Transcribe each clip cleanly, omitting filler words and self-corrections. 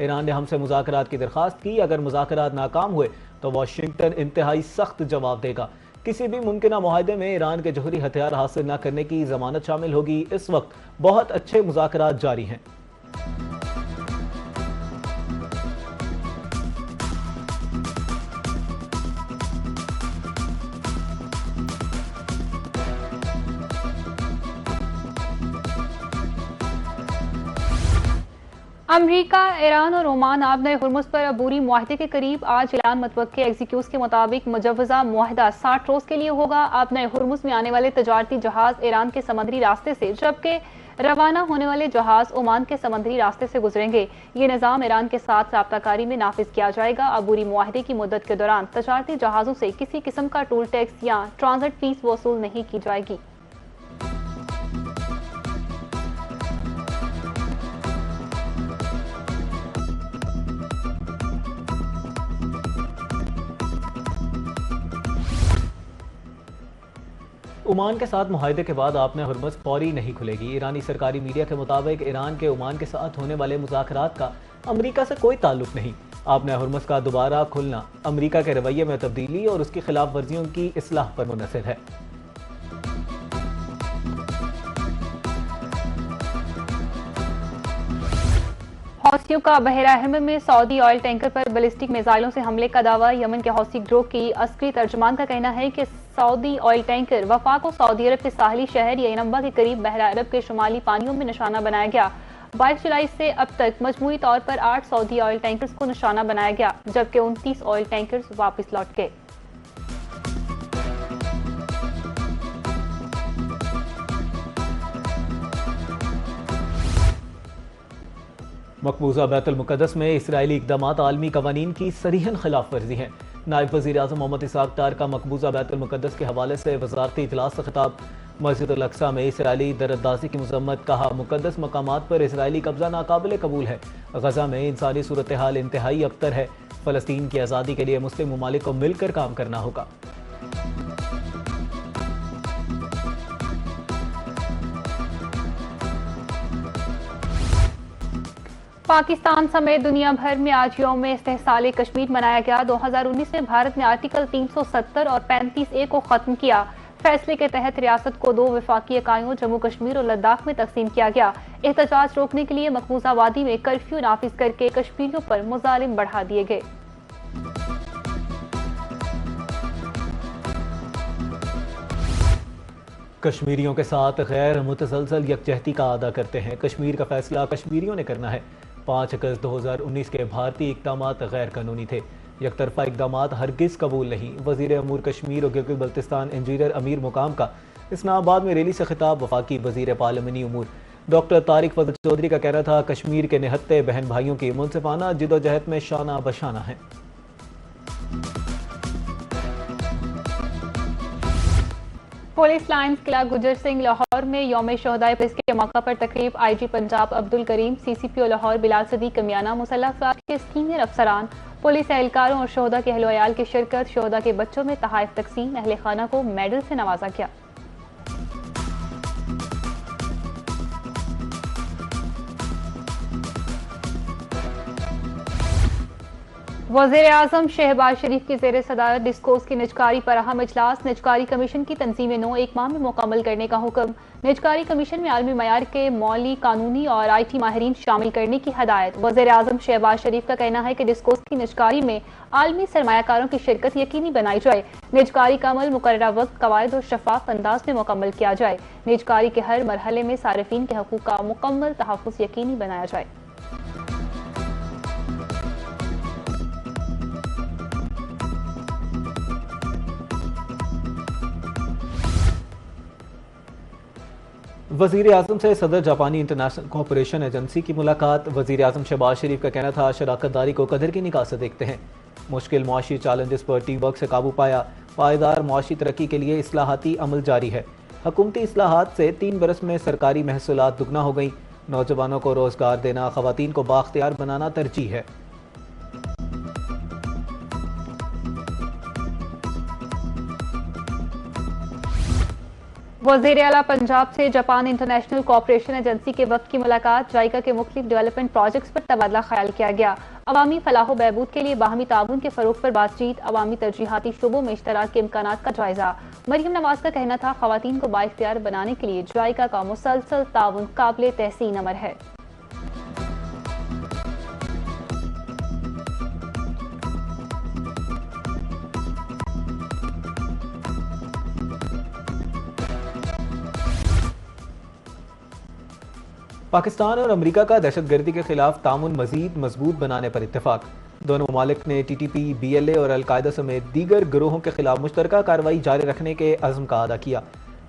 Iran ने हमसे मुज़ाकरात की दरख्वास्त की। अगर मुज़ाकरात नाकाम हुए तो वाशिंगटन इंतहाई सख्त जवाब देगा। किसी भी मुमकिन मुआहदे में ईरान के जौहरी हथियार हासिल न करने की जमानत शामिल होगी। इस वक्त बहुत अच्छे मुज़ाकरात जारी हैं। अमरीका, ईरान और ओमान आब नए हुर्मुज़ पर अबूरी मुआहदे के करीब। आज ऐलान मुतवक्के एग्जीक्यूटिव के मुताबिक मुजव्वज़ा मुआहदा 60 रोज के लिए होगा। आब नए हुर्मुज़ में आने वाले तजारती जहाज ईरान के समुद्री रास्ते से, जबकि रवाना होने वाले जहाज ओमान के समुद्री रास्ते से गुजरेंगे। ये निज़ाम ईरान के साथ राब्ताकारी में नाफिज किया जाएगा। अबूरी मुआहदे की मुद्दत के दौरान तजारती जहाजों से किसी किस्म का टोल टैक्स या ट्रांजिट फीस वसूल नहीं की जाएगी। ओमान के साथ मुआहदे के बाद आपने हुर्मुज़ फौरी नहीं खुलेगी। ईरानी सरकारी मीडिया के मुताबिक ईरान के ओमान के साथ होने वाले मुज़ाकरात का अमरीका से कोई ताल्लुक नहीं। आपने हुर्मुज़ का दोबारा खुलना अमरीका के रवैये में तब्दीली और उसकी खिलाफ वर्जियों की इस्लाह पर मुनहसर है। हौसियों का बहरा अहम में सऊदी ऑयल टैंकर पर बैलिस्टिक मिसाइलों से हमले का दावा। यमन के हौसी ग्रोह की अस्करी तर्जुमान का कहना है कि सऊदी ऑयल टैंकर वफा को सऊदी अरब के साहली शहर यनम्बा के करीब बहरा अरब के शुमाली पानियों में निशाना बनाया गया। 22 जुलाई से अब तक मजमूई तौर पर 8 सऊदी ऑयल टैंकर्स को निशाना बनाया गया, जबकि 29 ऑयल टैंकर्स वापस लौट गए। मकबूजा बैतुल मुक़द्दस में इसराइली इक़दामात आलमी कवानीन की सरीहन खिलाफ वर्जी है। नायब वज़ीर आज़म मोहम्मद इसाक डार का मकबूजा बैतुल मुक़द्दस के हवाले से वज़ारती इजलास से खिताब। मस्जिद अल अक्सा में इसराइली दरअंदाज़ी की मज़म्मत। कहा, मुक़द्दस मकामात पर इसराइली कब्ज़ा नाकाबिल कबूल है। गज़ा में इंसानी सूरत हाल इंतहाई अबतर है। फ़लस्तीन की आज़ादी के लिए मुस्लिम ममालिक को मिलकर काम करना होगा। पाकिस्तान समेत दुनिया भर में आज यौम इस्तेहसाल कश्मीर मनाया गया। 2019 में भारत ने आर्टिकल 370 और 35A को खत्म किया। फैसले के तहत रियासत को 2 वफाकी इकाइयों जम्मू कश्मीर और लद्दाख में तकसीम किया गया। एहतजाज रोकने के लिए मकबूजा वादी में कर्फ्यू नाफिज करके कश्मीरियों पर मुजालिम बढ़ा दिए गए। कश्मीरियों के साथ गैर मुतसलसल यकजहती का अदा करते हैं। कश्मीर का फैसला कश्मीरियों ने करना है। 5 अगस्त 2019 के भारतीय इक़दामात गैर कानूनी थे। यकतरफा इक़दामात हरगिज़ कबूल नहीं। वज़ीर अमूर कश्मीर और गिलगित बल्तिस्तान इंजीनियर अमीर मुकाम का इस्लामाबाद में रैली से खिताब। वफाकी वज़ीर पार्लिमानी उमूर डॉक्टर तारिक फजल चौधरी का कहना था, कश्मीर के निहत्ते बहन भाइयों की मुनसिफाना जिदोजहद में शाना बशाना है। पुलिस लाइन्स किला गुजर सिंह लाहौर में यौम शोहदाए पुलिस के मौका पर तकरीब। IG पंजाब अब्दुल करीम, CCPO लाहौर बिलाल सदीक कमियाना, मुसल्लह अफराद के सीनियर अफसरान, पुलिस एहलकारों और शोहदा के अहलो अयाल की शिरकत। शोहदा के बच्चों में तहाइफ तकसीम। अहले खाना को मेडल से नवाजा गया। वज़ीर आज़म शहबाज शरीफ की ज़ेर सदारत डिस्कोर्स की निजकारी पर अहम इजलास। निजकारी कमीशन की तंजीम 9 एक माह में मुकम्मल करने का हुक्म। निजकारी कमीशन में आलमी मयार के मौली, कानूनी और IT माहिरीन शामिल करने की हदायत। वज़ीर आज़म शहबाज शरीफ का कहना है कि डिस्कोर्स की निजकारी में आलमी सरमायाकारों की शिरकत यकीनी बनाई जाए। निजकारी का अमल मुकर्ररा वक्त, कवायद और शफाफ अंदाज में मुकम्मल किया जाए। निजकारी के हर मरहले में सारिफीन के हकूक़ का मुकम्मल तहफ़्फ़ुज़ यकीनी बनाया जाए। वज़ीर आज़म से सदर जापानी इंटरनेशनल कोऑपरेशन एजेंसी की मुलाकात। वज़ीर आज़म शहबाज शरीफ का कहना था, शराकतदारी को कदर की निगाह से देखते हैं। मुश्किल मुआशी चैलेंजेस पर टीम वर्क से काबू पाया। पायदार मुआशी तरक्की के लिए इस्लाहाती अमल जारी है। हुकूमती इस्लाहात से 3 बरस में सरकारी महसूलात दुगना हो गई। नौजवानों को रोजगार देना, खवातीन को बाख्तियार बनाना तरजीह है। वज़ीर आला पंजाब से जापान इंटरनेशनल कोऑपरेशन एजेंसी के वक्त की मुलाकात। जायका के मुख्तलिफ डेवलपमेंट प्रोजेक्ट्स पर तबादला ख्याल किया गया। अवामी फलाह बहबूद के लिए बाहमी ताउन के फरोग पर बातचीत। अवामी तरजीहाती शुबों में इश्तराक के इम्कानात का जायजा। मरियम नवाज का कहना था, खवातीन को बाइख्तियार बनाने के लिए जायका का मुसलसल ताउन काबिल तहसीन अमर है। पाकिस्तान और अमेरिका का दहशतगर्दी के खिलाफ तामुन मजीद मजबूत बनाने पर इत्तेफाक। दोनों ममालिक ने TTP, BLA और अलकायदा समेत दीगर गिरोहों के खिलाफ मुश्तरका कार्रवाई जारी रखने के अज़्म का अदा किया।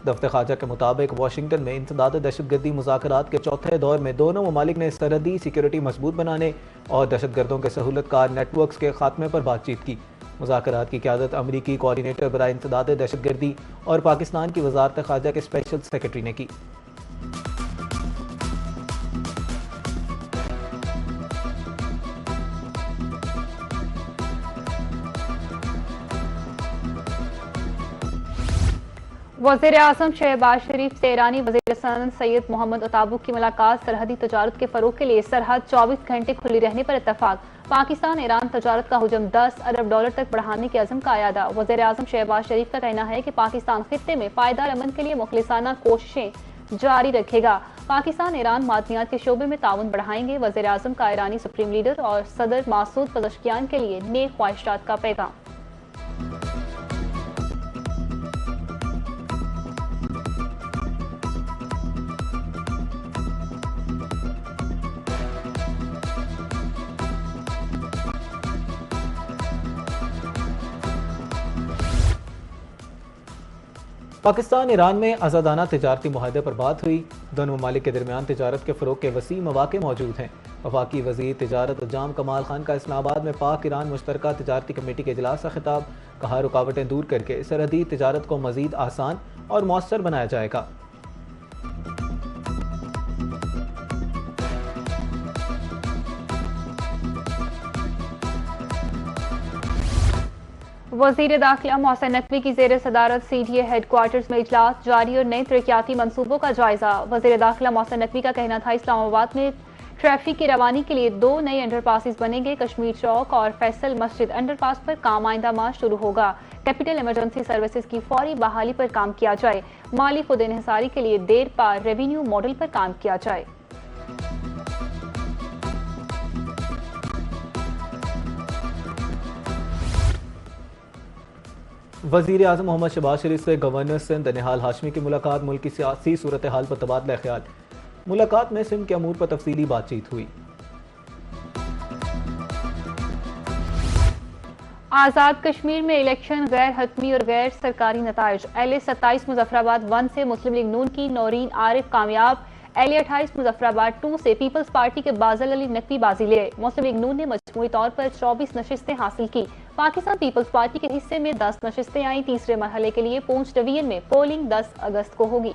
दफ्तर खाजा के मुताबिक वाशिंगटन में इंसदाद दहशतगर्दी मुज़ाकरात के चौथे दौर में दोनों ममालिक ने सरहदी सिक्योरिटी मजबूत बनाने और दहशतगर्दों के सहूलतकार नेटवर्क्स के खात्मे पर बातचीत की। मुज़ाकरात की क़यादत अमरीकी कोऑर्डिनेटर बराए इंसदाद दहशतगर्दी और पाकिस्तान की वज़ारत खाजा के स्पेशल सेक्रेटरी ने की। वज़ीर आज़म शहबाज शरीफ से ईरानी वज़ीर सनत सैयद मोहम्मद अताबुक की मुलाकात। सरहदी तजारत के फरोग के लिए सरहद 24 घंटे खुली रहने पर इत्तफाक। पाकिस्तान ईरान तजारत का हुजम $10 अरब तक बढ़ाने के अज़म का अयादा। वज़ीर आज़म शहबाज शरीफ का कहना है कि पाकिस्तान खित्ते में पायदार अमन के लिए मुखलिसाना कोशिशें जारी रखेगा। पाकिस्तान ईरान मादनियात के शोबे में ताउन बढ़ाएंगे। वज़ीर आज़म का ईरानी सुप्रीम लीडर और सदर मासूद पज़ेश्कियान के लिए नेक ख्वाहिशात का पैगाम। पाकिस्तान ईरान में आज़ादाना तिजारती मुआहदे पर बात हुई। दोनों ममालिक के दरमियान तिजारत के फ़रोग के वसी मौक़े मौजूद हैं। वफाकी वज़ीर तिजारत जाम कमाल खान का इस्लामाबाद में पाक ईरान मुश्तरका तिजारती कमेटी के इजलास का खिताब। कहा, रुकावटें दूर करके सरहदी तिजारत को मज़ीद आसान और मौसर बनाया जाएगा। वज़ीर दाखिला मोहसिन नकवी की ज़ेर सदारत CDA हेडक्वार्टर्स में इजलास जारी और नए तरक्याती मनसूबों का जायजा। वज़ीर दाखिला मोहसिन नकवी का कहना था, इस्लामाबाद में ट्रैफिक की रवानी के लिए 2 नए अंडरपासेस बनेंगे। कश्मीर चौक और फैसल मस्जिद अंडरपास पर काम आइंदा माह शुरू होगा। कैपिटल इमरजेंसी सर्विसेज की फौरी बहाली पर काम किया जाए। माली खुद इन्हिसारी के लिए देर पार रेवेन्यू मॉडल पर काम किया जाए। वज़ीर आज़म मोहम्मद शहबाज शरीफ से गवर्नर सिंध निहाल हाशमी की मुलाकात। मुल्क की सियासी सूरत हाल पर तबादला ख्याल। मुलाकात में सिंध के अमूर पर तफसीली बातचीत हुई। आज़ाद कश्मीर में इलेक्शन गैर हतमी और गैर सरकारी नताइज। LA-27 मुजफ्फराबाद 1 से मुस्लिम लीग नून की नौरीन आरिफ कामयाब। LA-28 मुजफ्फराबाद 2 से पीपल्स पार्टी के बाज़ल अली नकवी बाजी ले। मुस्लिम लीग नून ने मजमूई तौर पर 24 नशिस्तें हासिल की। पाकिस्तान पीपल्स पार्टी के हिस्से में 10 नशिस्तें आई। तीसरे मरहले के लिए पूंछ डिवीजन में पोलिंग 10 अगस्त को होगी।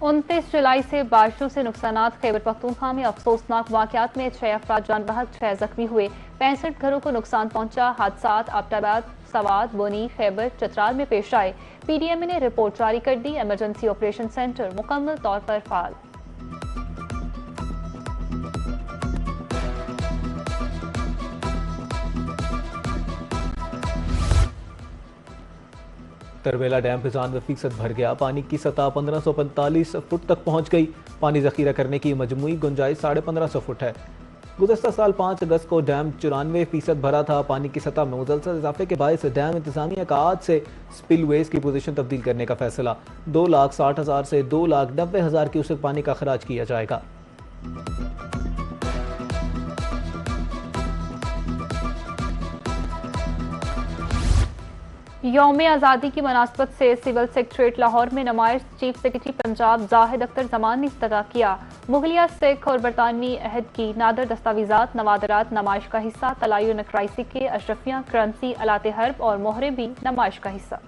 उनतीस जुलाई से बारिशों से नुकसानात। खैबर पख्तूनख्वा में अफसोसनाक वाकयात में 6 अफराद जान बहक, 6 जख्मी हुए। 65 घरों को नुकसान पहुंचा। हादसात एबटाबाद, सवात, बोनी, खैबर, चतराल में पेश आए। PDMA ने रिपोर्ट जारी कर दी। इमरजेंसी ऑपरेशन सेंटर मुकम्मल तौर पर फाल। तरबेला डैम 95% भर गया। पानी की सतह 1545 फुट तक पहुंच गई। पानी जखीरा करने की मजमूई गुंजाइश 1550 फुट है। गुज़श्ता साल 5 अगस्त को डैम 94% भरा था। पानी की सतह में मुसलसल इजाफे के बायस डैम इंतजामिया का आज से स्पिलवेज की पोजीशन तब्दील करने का फैसला। 2,60,000 से 2,90,000 क्यूसेक पानी का खराज किया जाएगा। यौम आज़ादी की मुनासबत से सिविल सेक्रेटरीट लाहौर में नमाइश चीफ सेक्रेटरी पंजाब जाहिद अख्तर जमान ने इफ्तिताह किया। मुगलिया, सिख और बरतानवी अहद की नादर दस्तावेजात, नवादरात नमाइश का हिस्सा। तलाई और नक्राइसी के अशरफियाँ, करंसी, अलाते हर्ब और मोहरे भी नमाइश का हिस्सा।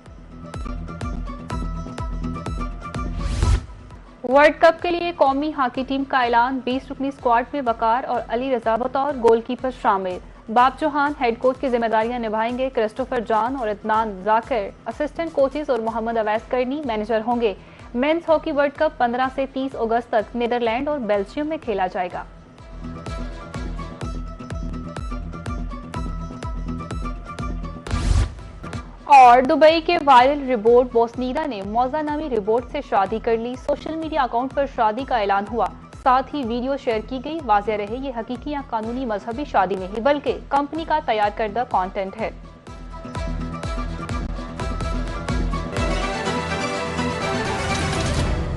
वर्ल्ड कप के लिए कौमी हॉकी टीम का ऐलान। 20 रुकनी स्क्वाड में वकार और अली रजा बतौर गोलकीपर शामिल। बाब चौहान हेड कोच की जिम्मेदारियां निभाएंगे। क्रिस्टोफर जॉन और इदनान जाकिर असिस्टेंट कोचेज और मोहम्मद अवैस करनी मैनेजर होंगे। मेंस हॉकी वर्ल्ड कप 15 से 30 अगस्त तक नीदरलैंड और बेल्जियम में खेला जाएगा। और दुबई के वायरल रिपोर्ट बोस्नीरा ने मौजा नामी रिपोर्ट से शादी कर ली। सोशल मीडिया अकाउंट पर शादी का ऐलान हुआ, साथ ही वीडियो शेयर की गई। वाज़ेह रहे ये हकीकी या कानूनी मजहबी शादी नहीं बल्कि कंपनी का तैयार करदा कंटेंट है।